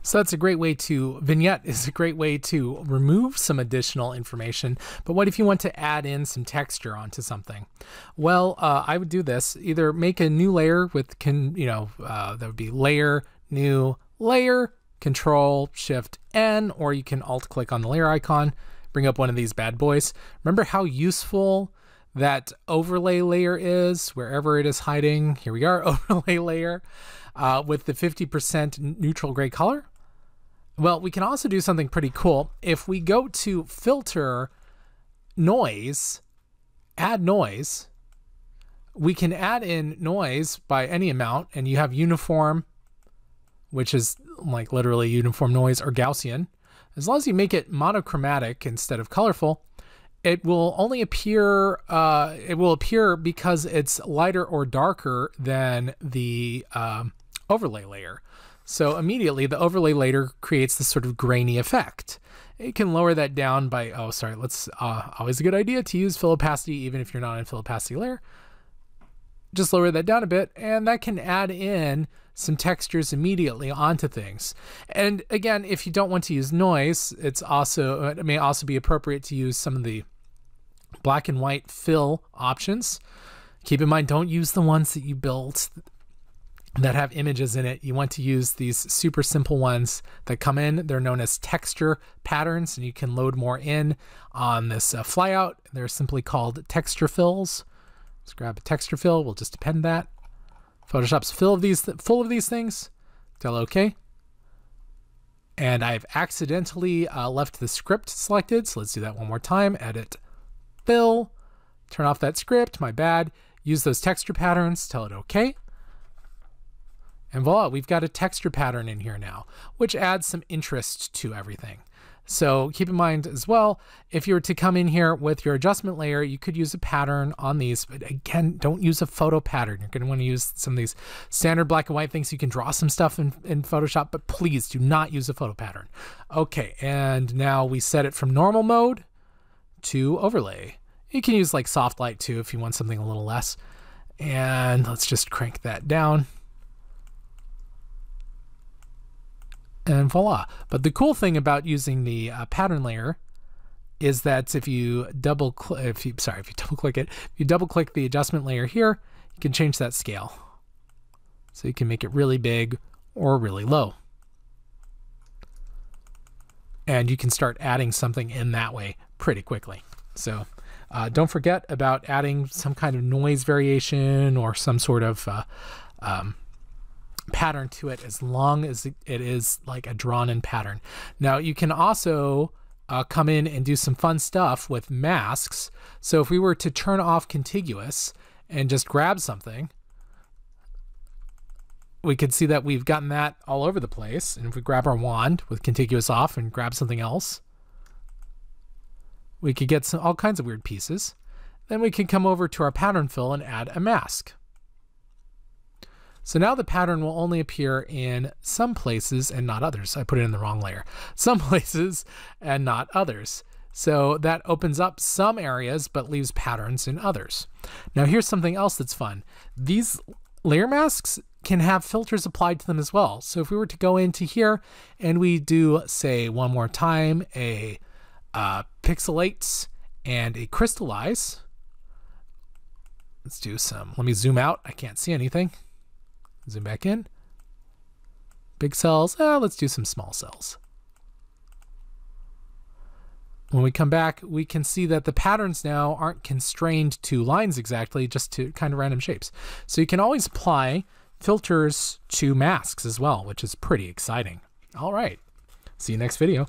So that's a great way to, vignette is a great way to remove some additional information. But what if you want to add in some texture onto something? Well, I would do this. Either make a new layer with, that would be layer, new layer, Control Shift N, or you can Alt click on the layer icon, bring up one of these bad boys. Remember how useful that overlay layer is wherever it is hiding. Here we are, overlay layer with the 50% neutral gray color. Well, we can also do something pretty cool. If we go to filter noise, add noise, we can add in noise by any amount, and you have uniform, which is like literally uniform noise, or Gaussian. As long as you make it monochromatic instead of colorful, it will only appear, because it's lighter or darker than the overlay layer. So immediately the overlay layer creates this sort of grainy effect. You can lower that down by, always a good idea to use fill opacity even if you're not in fill opacity layer. Just lower that down a bit, and that can add in some textures immediately onto things. And again, if you don't want to use noise, it may also be appropriate to use some of the black and white fill options. Keep in mind, don't use the ones that you built that have images in it. You want to use these super simple ones that come in. They're known as texture patterns, and you can load more in on this flyout. They're simply called texture fills. Let's grab a texture fill. We'll just append that. Photoshop's full of these things. Tell OK. And I've accidentally left the script selected, so let's do that one more time. Edit, fill, turn off that script. My bad. Use those texture patterns. Tell it OK. And voila, we've got a texture pattern in here now, which adds some interest to everything. So keep in mind as well, if you were to come in here with your adjustment layer, you could use a pattern on these, but again, don't use a photo pattern. You're going to want to use some of these standard black and white things. You can draw some stuff in Photoshop, but please do not use a photo pattern. Okay, and now we set it from normal mode to overlay. You can use like soft light too if you want something a little less. And let's just crank that down. And voila. But the cool thing about using the pattern layer is that if you double click the adjustment layer here, you can change that scale. So you can make it really big or really low. And you can start adding something in that way pretty quickly. So don't forget about adding some kind of noise variation or some sort of pattern to it, as long as it is like a drawn-in pattern. Now you can also come in and do some fun stuff with masks. So if we were to turn off contiguous and just grab something, we could see that we've gotten that all over the place. And if we grab our wand with contiguous off and grab something else, we could get all kinds of weird pieces. Then we can come over to our pattern fill and add a mask. So now the pattern will only appear in some places and not others. I put it in the wrong layer. Some places and not others. So that opens up some areas but leaves patterns in others. Now here's something else that's fun. These layer masks can have filters applied to them as well. So if we were to go into here and we do, say, one more time, a pixelate and a crystallize. Let's do some, let me zoom out. I can't see anything. Zoom back in. Big cells. Let's do some small cells. When we come back, we can see that the patterns now aren't constrained to lines exactly, just to kind of random shapes. So you can always apply filters to masks as well, which is pretty exciting. All right. See you next video.